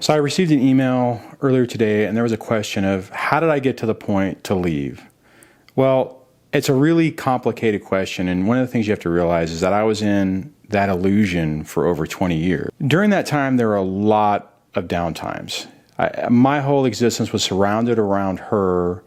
So I received an email earlier today, and there was a question of how did I get to the point to leave? Well, it's a really complicated question, and one of the things you have to realize is that I was in that illusion for over 20 years. During that time, there were a lot of downtimes. My whole existence was surrounded around her,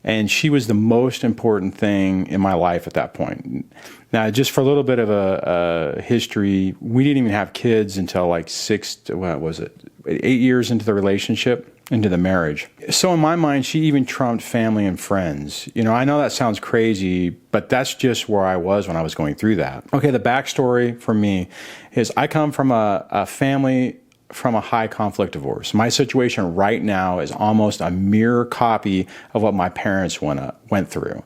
and she was the most important thing in my life at that point. Now, just for a little bit of a history, we didn't even have kids until like 8 years into the relationship, into the marriage. So in my mind, she even trumped family and friends. You know, I know that sounds crazy, but that's just where I was when I was going through that. Okay, the backstory for me is I come from a family from a high conflict divorce. My situation right now is almost a mirror copy of what my parents went through.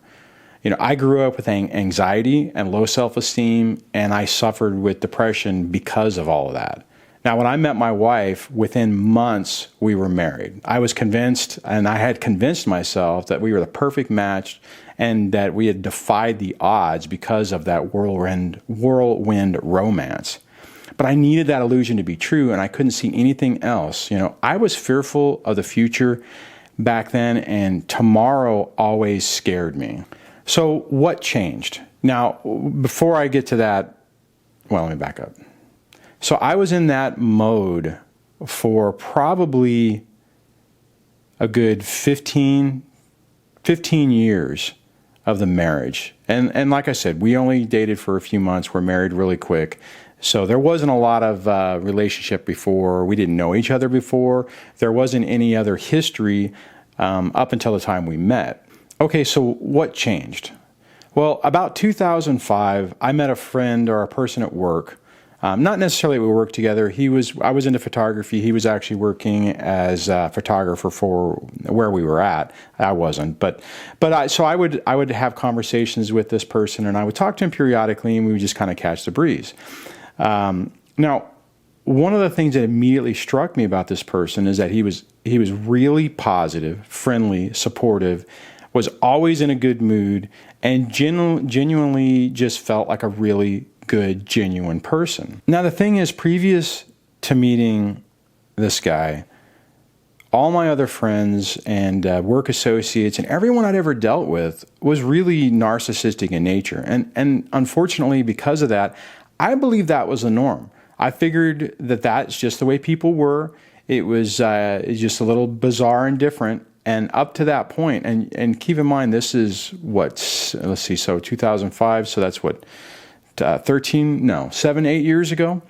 You know, I grew up with anxiety and low self-esteem, and I suffered with depression because of all of that. Now, when I met my wife, within months, we were married. I was convinced, and I had convinced myself that we were the perfect match and that we had defied the odds because of that whirlwind romance. But I needed that illusion to be true, and I couldn't see anything else. You know, I was fearful of the future back then, and tomorrow always scared me. So what changed? Now, before I get to that, well, let me back up. So I was in that mode for probably a good 15 years of the marriage. And like I said, we only dated for a few months. We're married really quick. So there wasn't a lot of relationship before. We didn't know each other before. There wasn't any other history up until the time we met. Okay, so what changed? Well, about 2005, I met a friend or a person at work. Not necessarily we worked together. I was into photography. He was actually working as a photographer for where we were at. I wasn't, so I would have conversations with this person, and I would talk to him periodically, and we would just kind of catch the breeze. Now, one of the things that immediately struck me about this person is that he was really positive, friendly, supportive, was always in a good mood, and genuinely just felt like a really good, genuine person. Now, the thing is, previous to meeting this guy, all my other friends and work associates and everyone I'd ever dealt with was really narcissistic in nature. And unfortunately, because of that, I believe that was the norm. I figured that that's just the way people were. It was just a little bizarre and different. And up to that point, and keep in mind, this is so 2005, so that's 7, 8 years ago.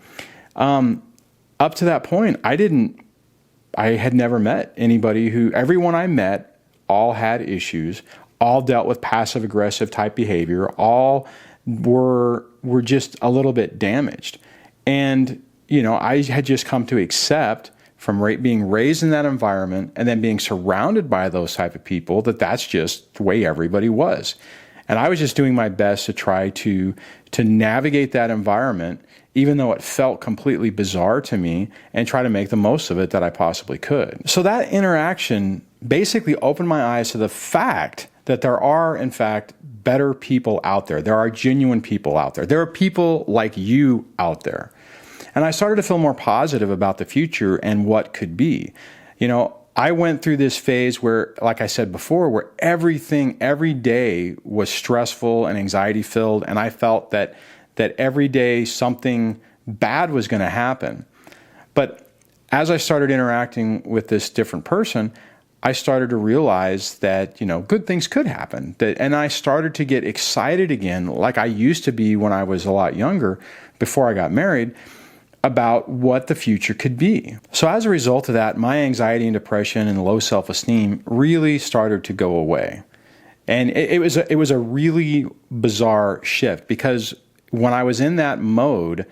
Up to that point, I had never met anybody everyone I met all had issues, all dealt with passive aggressive type behavior, all were just a little bit damaged. And, you know, I had just come to accept from being raised in that environment and then being surrounded by those type of people that's just the way everybody was. And I was just doing my best to try to navigate that environment, even though it felt completely bizarre to me, and try to make the most of it that I possibly could. So that interaction basically opened my eyes to the fact that there are, in fact, better people out there. There are genuine people out there. There are people like you out there. And I started to feel more positive about the future and what could be. You know, I went through this phase where, like I said before, where everything, every day was stressful and anxiety filled. And I felt that every day something bad was going to happen. But as I started interacting with this different person, I started to realize that, you know, good things could happen. And I started to get excited again, like I used to be when I was a lot younger, before I got married, about what the future could be. So as a result of that, my anxiety and depression and low self-esteem really started to go away. And it was a really bizarre shift, because when I was in that mode,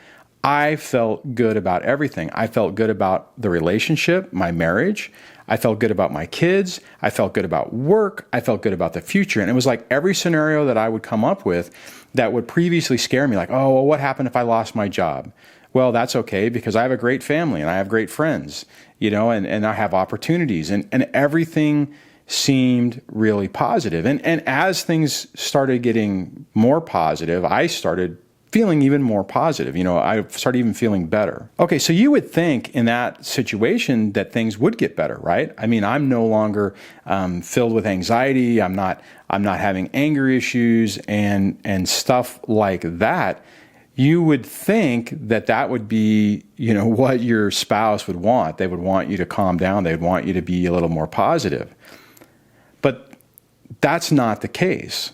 I felt good about everything. I felt good about the relationship, my marriage. I felt good about my kids. I felt good about work. I felt good about the future. And it was like every scenario that I would come up with that would previously scare me, like, oh, well, what happened if I lost my job? Well, that's okay, because I have a great family and I have great friends, you know, and I have opportunities, and everything seemed really positive. And as things started getting more positive, I started feeling even more positive. I started even feeling better. Okay, so you would think in that situation that things would get better, right? I mean, I'm no longer filled with anxiety. I'm not having anger issues and stuff like that. You would think that would be, what your spouse would want. They would want you to calm down. They would want you to be a little more positive. But that's not the case.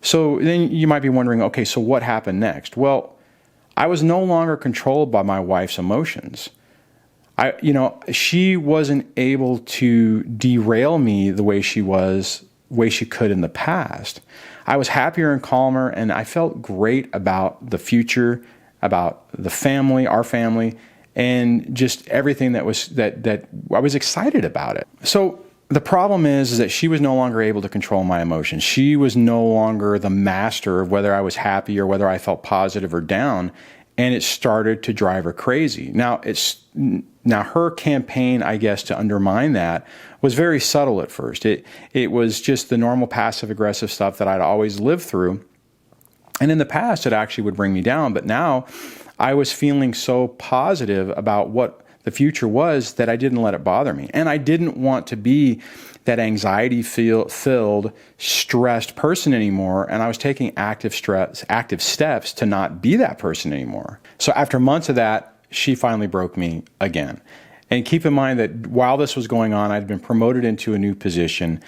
So then you might be wondering, okay, so what happened next? Well, I was no longer controlled by my wife's emotions. She wasn't able to derail me the way she could in the past. I was happier and calmer, and I felt great about the future, about the family, our family, and just everything that I was excited about it. So the problem is that she was no longer able to control my emotions. She was no longer the master of whether I was happy or whether I felt positive or down, and it started to drive her crazy. Now her campaign, I guess, to undermine that was very subtle at first. It was just the normal passive aggressive stuff that I'd always lived through. And in the past, it actually would bring me down. But now I was feeling so positive about what the future was that I didn't let it bother me. And I didn't want to be that anxiety-filled, stressed person anymore. And I was taking active steps to not be that person anymore. So after months of that, she finally broke me again. And keep in mind that while this was going on, I'd been promoted into a new position.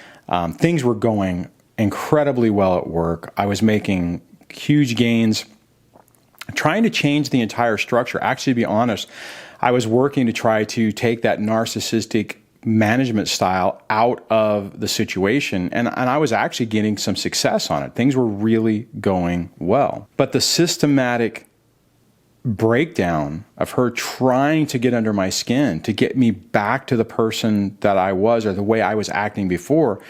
Things were going incredibly well at work. I was making huge gains, trying to change the entire structure. Actually, to be honest, I was working to try to take that narcissistic management style out of the situation, and I was actually getting some success on it. Things were really going well. But the systematic breakdown of her trying to get under my skin, to get me back to the person that I was or the way I was acting before,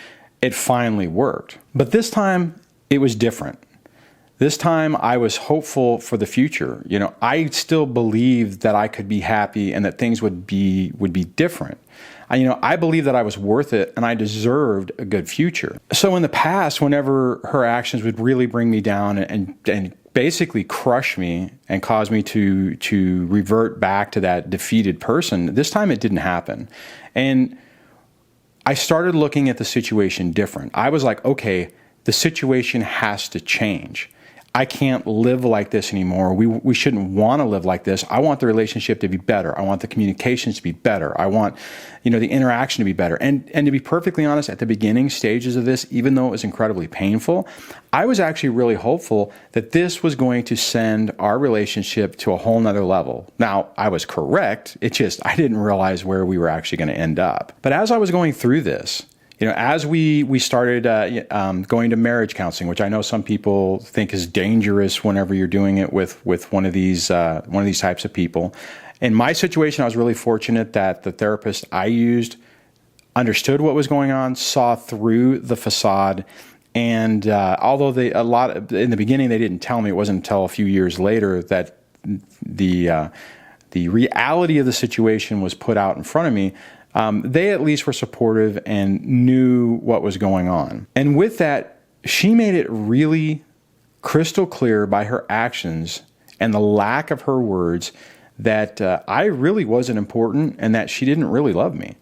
it finally worked. But this time, it was different. This time I was hopeful for the future. I still believed that I could be happy and that things would be different. I believed that I was worth it and I deserved a good future. So in the past, whenever her actions would really bring me down and basically crush me and cause me to revert back to that defeated person, this time it didn't happen. And I started looking at the situation different. I was like, okay, the situation has to change. I can't live like this anymore. We shouldn't want to live like this. I want the relationship to be better. I want the communications to be better. I want, the interaction to be better. And to be perfectly honest, at the beginning stages of this, even though it was incredibly painful, I was actually really hopeful that this was going to send our relationship to a whole nother level. Now, I was correct. I didn't realize where we were actually going to end up. But as I was going through this, as we started going to marriage counseling, which I know some people think is dangerous whenever you're doing it with one of these types of people. In my situation, I was really fortunate that the therapist I used understood what was going on, saw through the facade, and although in the beginning they didn't tell me, it wasn't until a few years later that the reality of the situation was put out in front of me. They at least were supportive and knew what was going on. And with that, she made it really crystal clear by her actions and the lack of her words that I really wasn't important and that she didn't really love me.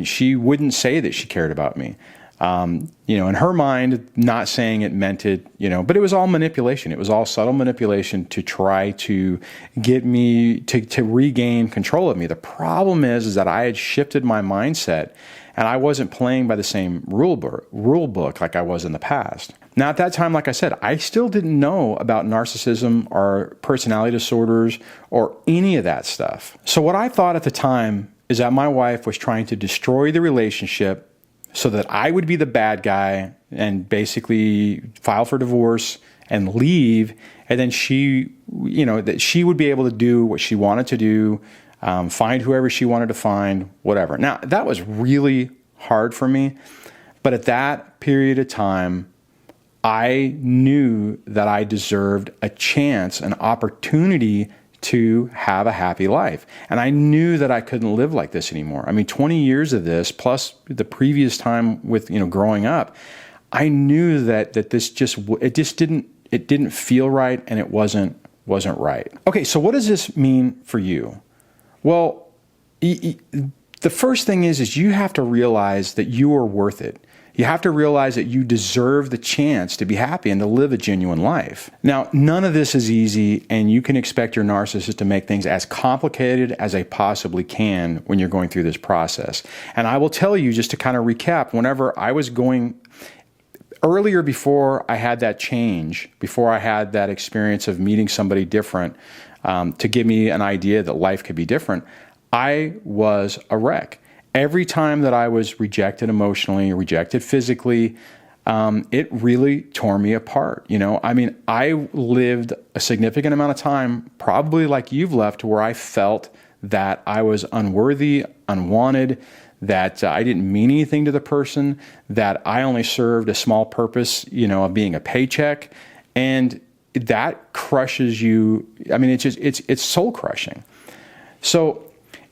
She wouldn't say that she cared about me. In her mind, not saying it meant it, but it was all manipulation. It was all subtle manipulation to try to get me to regain control of me. The problem is that I had shifted my mindset and I wasn't playing by the same rule book like I was in the past. Now, at that time, like I said, I still didn't know about narcissism or personality disorders or any of that stuff. So what I thought at the time is that my wife was trying to destroy the relationship so that I would be the bad guy and basically file for divorce and leave. And then that she would be able to do what she wanted to do, find whoever she wanted to find, whatever. Now, that was really hard for me. But at that period of time, I knew that I deserved a chance, an opportunity to have a happy life. And I knew that I couldn't live like this anymore. 20 years of this, plus the previous time with, growing up, I knew that this just it didn't feel right, and it wasn't right. Okay, so what does this mean for you? Well, the first thing is you have to realize that you are worth it. You have to realize that you deserve the chance to be happy and to live a genuine life. Now, none of this is easy, and you can expect your narcissist to make things as complicated as they possibly can when you're going through this process. And I will tell you, just to kind of recap, whenever I was going earlier, before I had that change, before I had that experience of meeting somebody different to give me an idea that life could be different, I was a wreck. Every time that I was rejected emotionally, rejected physically, it really tore me apart. I mean, I lived a significant amount of time, probably like you've left, where I felt that I was unworthy, unwanted, that I didn't mean anything to the person, that I only served a small purpose, of being a paycheck. And that crushes you. I mean, it's soul crushing. So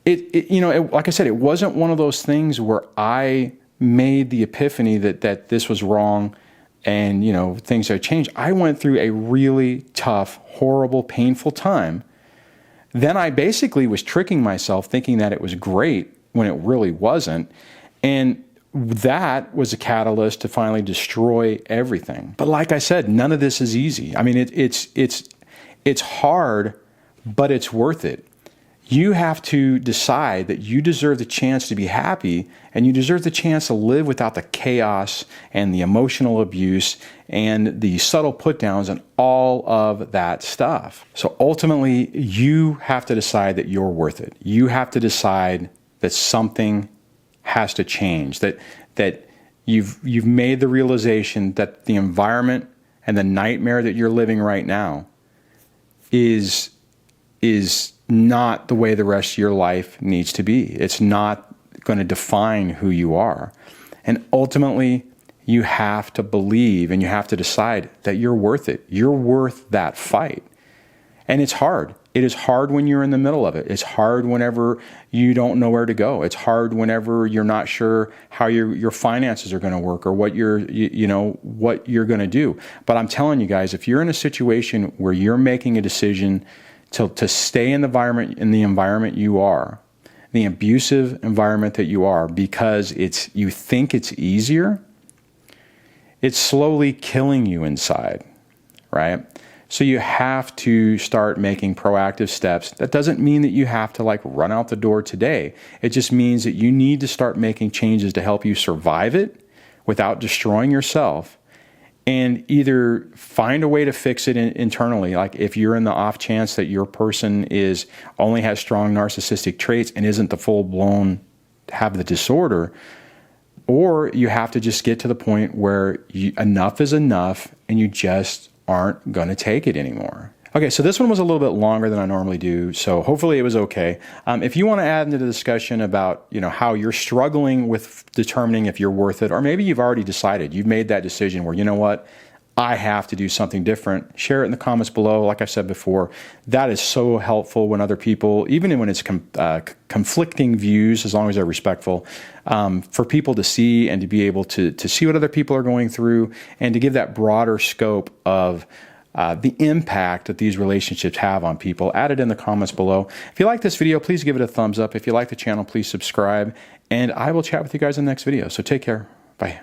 like I said, it wasn't one of those things where I made the epiphany that this was wrong and, things had changed. I went through a really tough, horrible, painful time. Then I basically was tricking myself thinking that it was great when it really wasn't. And that was a catalyst to finally destroy everything. But like I said, none of this is easy. I mean, it's hard, but it's worth it. You have to decide that you deserve the chance to be happy, and you deserve the chance to live without the chaos and the emotional abuse and the subtle put downs and all of that stuff. So ultimately, you have to decide that you're worth it. You have to decide that something has to change, that you've made the realization that the environment and the nightmare that you're living right now is not the way the rest of your life needs to be. It's not going to define who you are. And ultimately, you have to believe and you have to decide that you're worth it. You're worth that fight. And it's hard. It is hard when you're in the middle of it. It's hard whenever you don't know where to go. It's hard whenever you're not sure how your finances are going to work or what what you're going to do. But I'm telling you guys, if you're in a situation where you're making a decision to stay in the environment you are, the abusive environment that you are, because you think it's easier, it's slowly killing you inside, right? So you have to start making proactive steps. That doesn't mean that you have to run out the door today. It just means that you need to start making changes to help you survive it without destroying yourself, and either find a way to fix it internally. Like if you're in the off chance that your person only has strong narcissistic traits and isn't the full-blown have the disorder, or you have to just get to the point where enough is enough and you just aren't going to take it anymore. Okay, so this one was a little bit longer than I normally do, so hopefully it was okay. If you want to add into the discussion about how you're struggling with determining if you're worth it, or maybe you've already decided, you've made that decision where, you know what, I have to do something different, share it in the comments below. Like I said before, that is so helpful when other people, even when it's conflicting views, as long as they're respectful, for people to see and to be able to see what other people are going through and to give that broader scope of the impact that these relationships have on people. Add it in the comments below. If you like this video, please give it a thumbs up. If you like the channel, please subscribe. And I will chat with you guys in the next video. So take care. Bye.